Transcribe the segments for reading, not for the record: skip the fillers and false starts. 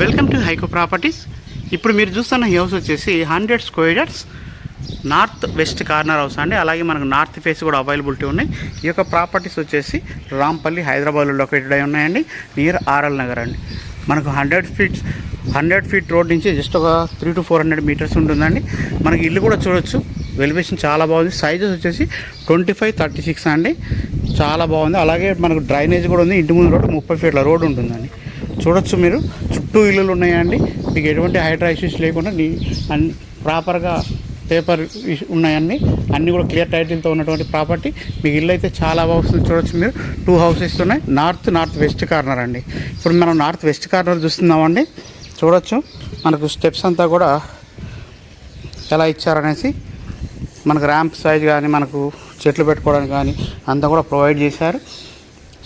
Welcome to హైకో properties. ఇప్పుడు మీరు చూస్తున్న ఈ హౌస్ వచ్చేసి 100 square yards north west corner house అండి. అలాగే మనకు నార్త్ ఫేస్ కూడా అవైలబిలిటీ ఉన్నాయి. ఈ యొక్క ప్రాపర్టీస్ వచ్చేసి రాంపల్లి, హైదరాబాద్లో లొకేటెడ్ అయి ఉన్నాయండి. నియర్ ఆర్ఎల్ నగర్ అండి. మనకు 100 ఫీట్ రోడ్ నుంచి జస్ట్ ఒక 300 to 400 మీటర్స్ ఉంటుందండి. మనకి ఇల్లు కూడా చూడొచ్చు. వెలివేషన్ చాలా బాగుంది. సైజెస్ వచ్చేసి 25-36 అండి. చాలా బాగుంది. అలాగే మనకు డ్రైనేజ్ కూడా ఉంది. ఇంటి ముందు రోడ్డు 30 ఫీట్ల రోడ్డు ఉంటుందండి. చూడొచ్చు మీరు. చుట్టూ ఇల్లులు ఉన్నాయండి. మీకు ఎటువంటి హైడ్రా ఇష్యూస్ లేకుండా ప్రాపర్గా పేపర్ ఉన్నాయండి. అన్నీ కూడా క్లియర్ టైటిల్తో ఉన్నటువంటి ప్రాపర్టీ. మీకు ఇల్లు అయితే చాలా బాగుంది. చూడొచ్చు మీరు. 2 హౌసెస్ ఉన్నాయి. నార్త్ వెస్ట్ కార్నర్ అండి. ఇప్పుడు మనం నార్త్ వెస్ట్ కార్నర్ చూస్తున్నామండి. చూడొచ్చు మనకు స్టెప్స్ అంతా కూడా ఎలా ఇచ్చారనేసి, మనకు ర్యాంప్ సైజ్ కానీ, మనకు చెట్లు పెట్టుకోవడానికి కానీ అంతా కూడా ప్రొవైడ్ చేశారు.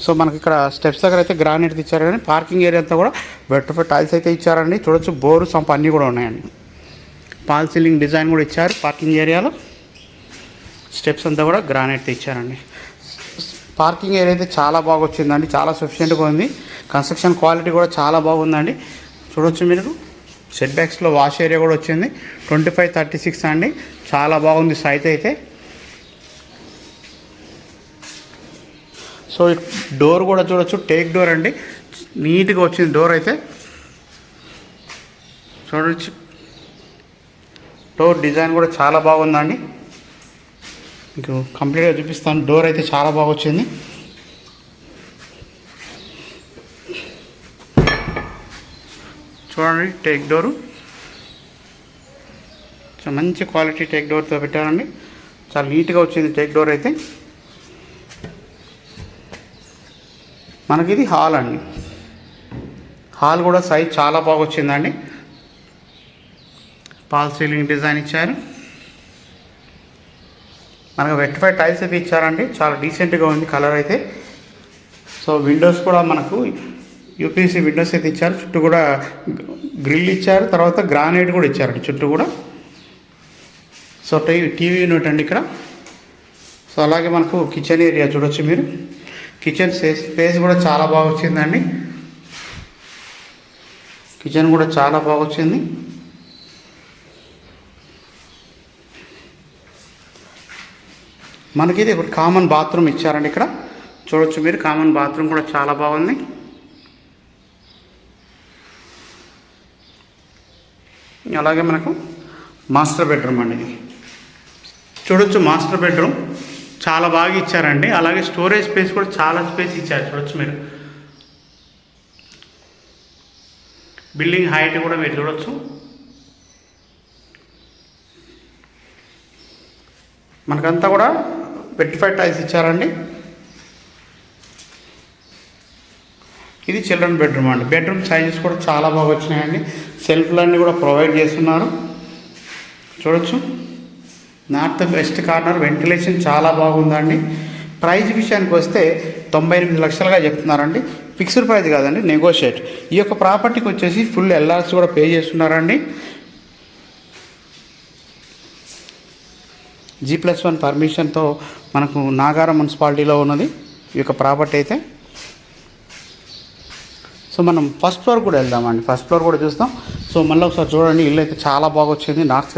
సో మనకి ఇక్కడ స్టెప్స్ దగ్గర అయితే గ్రానైట్ ఇచ్చారు, కానీ పార్కింగ్ ఏరియా అంతా కూడా వెట్రిఫైడ్ టైల్స్ అయితే ఇచ్చారండి. చూడొచ్చు బోరు సంప అన్నీ కూడా ఉన్నాయండి. పాల్ సీలింగ్ డిజైన్ కూడా ఇచ్చారు. పార్కింగ్ ఏరియాలో స్టెప్స్ అంతా కూడా గ్రానైట్ ఇచ్చారండి. పార్కింగ్ ఏరియా అయితే చాలా బాగా వచ్చిందండి. చాలా సఫిషియెంట్గా ఉంది. కన్స్ట్రక్షన్ క్వాలిటీ కూడా చాలా బాగుందండి. చూడొచ్చు మీరు. సెట్ బ్యాక్స్లో వాష్ ఏరియా కూడా వచ్చింది. 25-36 అండి. చాలా బాగుంది సైట్ అయితే. సో డోర్ కూడా చూడొచ్చు. టేక్ డోర్ అండి. నీట్గా వచ్చింది డోర్ అయితే. చూడొచ్చు డోర్ డిజైన్ కూడా చాలా బాగుందండి. మీకు కంప్లీట్గా చూపిస్తాను. డోర్ అయితే చాలా బాగా వచ్చింది. చూడండి టేక్ డోరు. మంచి క్వాలిటీ టేక్ డోర్తో పెట్టారండి. చాలా నీట్గా వచ్చింది టేక్ డోర్ అయితే. మనకి ఇది హాల్ అండి. హాల్ కూడా సైజ్ చాలా బాగా వచ్చిందండి. పాల్ సీలింగ్ డిజైన్ ఇచ్చారు. మనకు వెట్రిఫైడ్ టైల్స్ అయితే ఇచ్చారండి. చాలా డీసెంట్గా ఉంది కలర్ అయితే. సో విండోస్ కూడా మనకు యూపీసీ విండోస్ అయితే ఇచ్చారు. చుట్టూ కూడా గ్రిల్ ఇచ్చారు. తర్వాత గ్రానైట్ కూడా ఇచ్చారండి చుట్టూ కూడా. సో టీవీ యూనిట్ అండి ఇక్కడ. సో అలాగే మనకు కిచెన్ ఏరియా చూడొచ్చు మీరు. కిచెన్ స్పేస్ కూడా చాలా బాగా వచ్చిందండి. కిచెన్ కూడా చాలా బాగా వచ్చింది. మనకి ఇది ఒక కామన్ బాత్రూమ్ ఇచ్చారండి ఇక్కడ. చూడొచ్చు మీరు. కామన్ బాత్రూమ్ కూడా చాలా బాగుంది. అలాగే మనకు మాస్టర్ బెడ్రూమ్ అండి. ఇది చూడొచ్చు. మాస్టర్ బెడ్రూమ్ చాలా బాగా ఇచ్చారండి. అలాగే స్టోరేజ్ స్పేస్ కూడా చాలా స్పేస్ ఇచ్చారు. చూడొచ్చు మీరు. బిల్డింగ్ హైట్ కూడా మీరు చూడొచ్చు. మనకంతా కూడా వెట్రిఫైడ్ టైల్స్ ఇచ్చారండి. ఇది చిల్డ్రన్ బెడ్రూమ్ అండి. బెడ్రూమ్ సైజెస్ కూడా చాలా బాగా వచ్చినాయండి. సెల్ఫ్లన్నీ కూడా ప్రొవైడ్ చేస్తున్నారు. చూడొచ్చు. నార్త్ వెస్ట్ కార్నర్ వెంటిలేషన్ చాలా బాగుందండి. ప్రైజ్ విషయానికి వస్తే 98 లక్షలుగా చెప్తున్నారండి. ఫిక్స్డ్ ప్రైజ్ కాదండి, నెగోషియేట్. ఈ యొక్క ప్రాపర్టీకి వచ్చేసి ఫుల్ ఎల్ఆర్స్ కూడా పే చేస్తున్నారండి. G+1 పర్మిషన్తో మనకు నాగారం మున్సిపాలిటీలో ఉన్నది ఈ యొక్క ప్రాపర్టీ అయితే. సో మనం ఫస్ట్ ఫ్లోర్ కూడా వెళ్దామండి. ఫస్ట్ ఫ్లోర్ కూడా చూస్తాం. సో మళ్ళీ ఒకసారి చూడండి. ఇల్లు అయితే చాలా బాగా వచ్చింది. నార్త్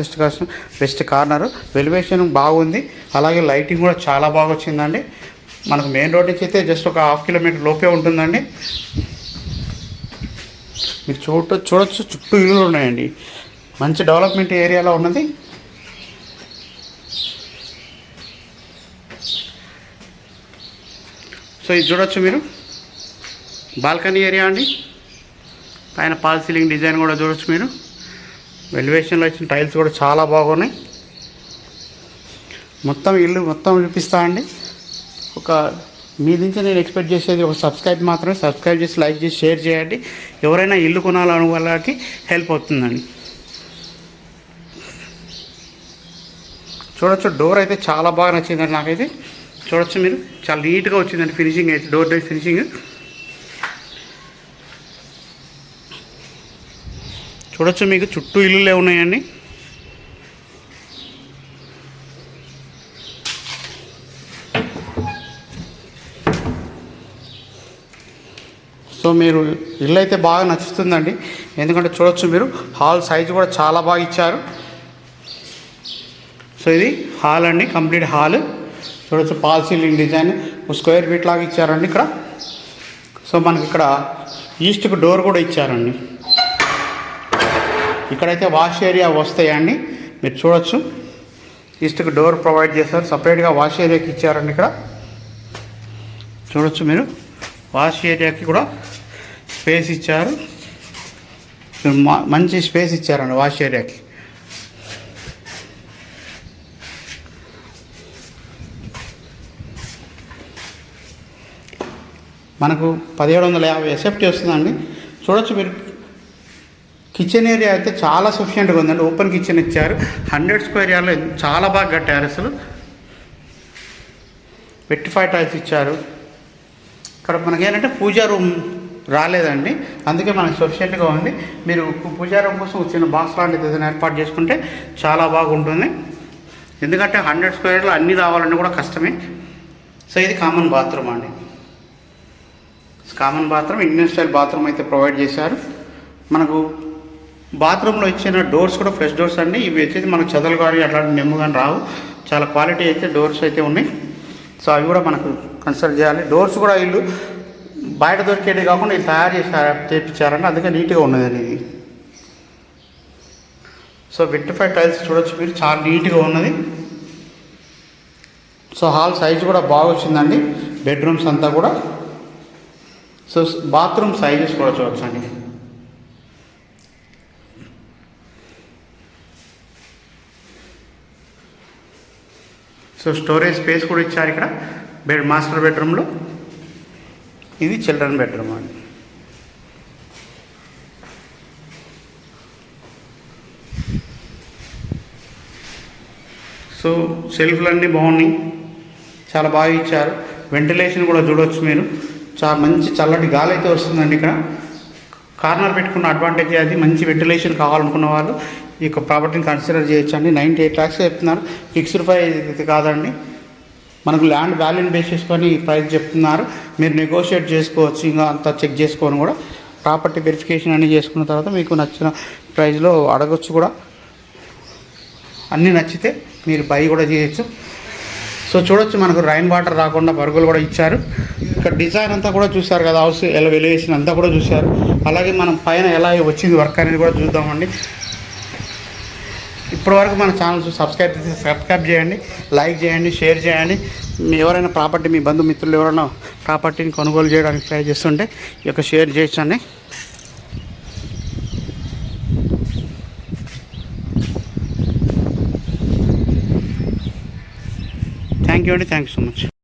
వెస్ట్ కార్నర్ వెలివేషన్ బాగుంది. అలాగే లైటింగ్ కూడా చాలా బాగా వచ్చిందండి. మనకు మెయిన్ రోడ్ నుంచి అయితే జస్ట్ ఒక 1/2 కిలోమీటర్ లోపే ఉంటుందండి. మీకు చూడొచ్చు చుట్టూ ఇల్లులు ఉన్నాయండి. మంచి డెవలప్మెంట్ ఏరియాలో ఉన్నది. సో ఇది చూడొచ్చు మీరు. బాల్కనీ ఏరియా అండి. పైన పాల్ సీలింగ్ డిజైన్ కూడా చూడొచ్చు మీరు. వెలివేషన్లో ఇచ్చిన టైల్స్ కూడా చాలా బాగున్నాయి. మొత్తం ఇల్లు మొత్తం చూపిస్తా అండి. ఒక మీ నుంచి నేను ఎక్స్పెక్ట్ చేసేది ఒక సబ్స్క్రైబ్ మాత్రమే. సబ్స్క్రైబ్ చేసి లైక్ చేసి షేర్ చేయండి. ఎవరైనా ఇల్లు కొనాలనే వాళ్ళకి హెల్ప్ అవుతుందండి. చూడొచ్చు. డోర్ అయితే చాలా బాగా నచ్చిందండి నాకైతే. చూడొచ్చు మీరు. చాలా నీట్గా వచ్చిందండి ఫినిషింగ్ అయితే. డోర్ ఫినిషింగ్ చూడొచ్చు మీకు. చుట్టూ ఇల్లులే ఉన్నాయండి. సో మీరు ఇల్లు అయితే బాగా నచ్చుతుందండి, ఎందుకంటే చూడొచ్చు మీరు హాల్ సైజు కూడా చాలా బాగా ఇచ్చారు. సో ఇది హాల్ అండి, కంప్లీట్ హాల్. చూడొచ్చు పాల్ సీలింగ్ డిజైన్ స్క్వేర్ ఫీట్ లాగా ఇచ్చారండి ఇక్కడ. సో మనకి ఇక్కడ ఈస్ట్కి డోర్ కూడా ఇచ్చారండి. ఇక్కడైతే వాష్ ఏరియా వస్తాయండి, మీరు చూడొచ్చు. ఈస్ట్కి డోర్ ప్రొవైడ్ చేస్తారు, సపరేట్గా వాష్ ఏరియాకి ఇచ్చారండి. ఇక్కడ చూడొచ్చు మీరు వాష్ ఏరియాకి కూడా స్పేస్ ఇచ్చారు, మంచి స్పేస్ ఇచ్చారండి వాష్ ఏరియాకి. మనకు 1750 ఎస్ఎఫ్టీ వస్తుందండి. చూడొచ్చు మీరు కిచెన్ ఏరియా అయితే చాలా సఫిషియెంట్గా ఉందండి. ఓపెన్ కిచెన్ ఇచ్చారు, 100 స్క్వేర్ యార్డ్లో చాలా బాగా కట్టారు. అసలు వెట్టిఫై టైల్స్ ఇచ్చారు. ఇక్కడ మనకేంటంటే పూజా రూమ్ రాలేదండి, అందుకే మనకు సఫిషియెంట్గా ఉంది. మీరు పూజా రూమ్ కోసం చిన్న బాక్స్ లాంటిది ఏదైనా ఏర్పాటు చేసుకుంటే చాలా బాగుంటుంది, ఎందుకంటే 100 స్క్వేర్లో అన్నీ రావాలన్నా కూడా కష్టమే. సో ఇది కామన్ బాత్రూమ్ అండి, common bathroom, Indian style bathroom అయితే ప్రొవైడ్ చేశారు. మనకు బాత్రూంలో ఇచ్చిన డోర్స్ కూడా ఫ్రెష్ డోర్స్ అండి. ఇవి వచ్చేసి మనకు చెదలు కానీ అట్లాంటి నెమ్ము కానీ రావు, చాలా క్వాలిటీ అయితే డోర్స్ అయితే ఉన్నాయి. సో అవి కూడా మనకు కన్సిడర్ చేయాలి. డోర్స్ కూడా వీళ్ళు బయట దొరికేది కాకుండా వీళ్ళు తయారు చేయించారండి, అందుకే నీట్గా ఉన్నదండి ఇది. సో వెట్టిఫై టైల్స్ చూడొచ్చు మీరు, చాలా నీట్గా ఉన్నది. సో హాల్ సైజు కూడా బాగా వచ్చిందండి, బెడ్రూమ్స్ అంతా కూడా. సో బాత్రూమ్ సైజెస్ కూడా చూడొచ్చండి. సో స్టోరేజ్ స్పేస్ కూడా ఇచ్చారు ఇక్కడ మాస్టర్ బెడ్రూమ్లో. ఇది చిల్డ్రన్ బెడ్రూమ్ అండి. సో సెల్ఫ్లు అన్నీ బాగున్నాయి, చాలా బాగా ఇచ్చారు. వెంటిలేషన్ కూడా చూడవచ్చు మీరు, చాలా మంచి చల్లటి గాలి అయితే వస్తుందండి. ఇక్కడ కార్నర్ పెట్టుకున్న అడ్వాంటేజ్ అది, మంచి వెంటిలేషన్ కావాలనుకున్న వాళ్ళు ఈ యొక్క ప్రాపర్టీని కన్సిడర్ చేయొచ్చండి. 98 lakhs చెప్తున్నారు, ఫిక్స్డ్ ప్రైస్ కాదండి. మనకు ల్యాండ్ వాల్యూని బేస్ చేసుకొని ఈ ప్రైస్ చెప్తున్నారు. మీరు నెగోషియేట్ చేసుకోవచ్చు, ఇంకా అంతా చెక్ చేసుకొని కూడా ప్రాపర్టీ వెరిఫికేషన్ అన్నీ చేసుకున్న తర్వాత మీకు నచ్చిన ప్రైస్లో అడగచ్చు కూడా. అన్నీ నచ్చితే మీరు బై కూడా చేయొచ్చు. సో చూడొచ్చు మనకు రైన్ వాటర్ రాకుండా పరుగులు కూడా ఇచ్చారు. ఇక్కడ డిజైన్ అంతా కూడా చూశారు కదా, హౌస్ ఎలా వెలివేషన్ అంతా కూడా చూశారు. అలాగే మనం పైన ఎలా వచ్చింది వర్క్ అనేది కూడా చూద్దామండి. ఇప్పటివరకు మన ఛానల్ సబ్స్క్రైబ్ చేయండి, లైక్ చేయండి, షేర్ చేయండి. ఎవరైనా ప్రాపర్టీ, మీ బంధుమిత్రులు ఎవరైనా ప్రాపర్టీని కొనుగోలు చేయడానికి ట్రై చేస్తుంటే ఈ యొక్క షేర్ చేయొచ్చండి. థ్యాంక్ యూ అండి, థ్యాంక్ యూ సో మచ్.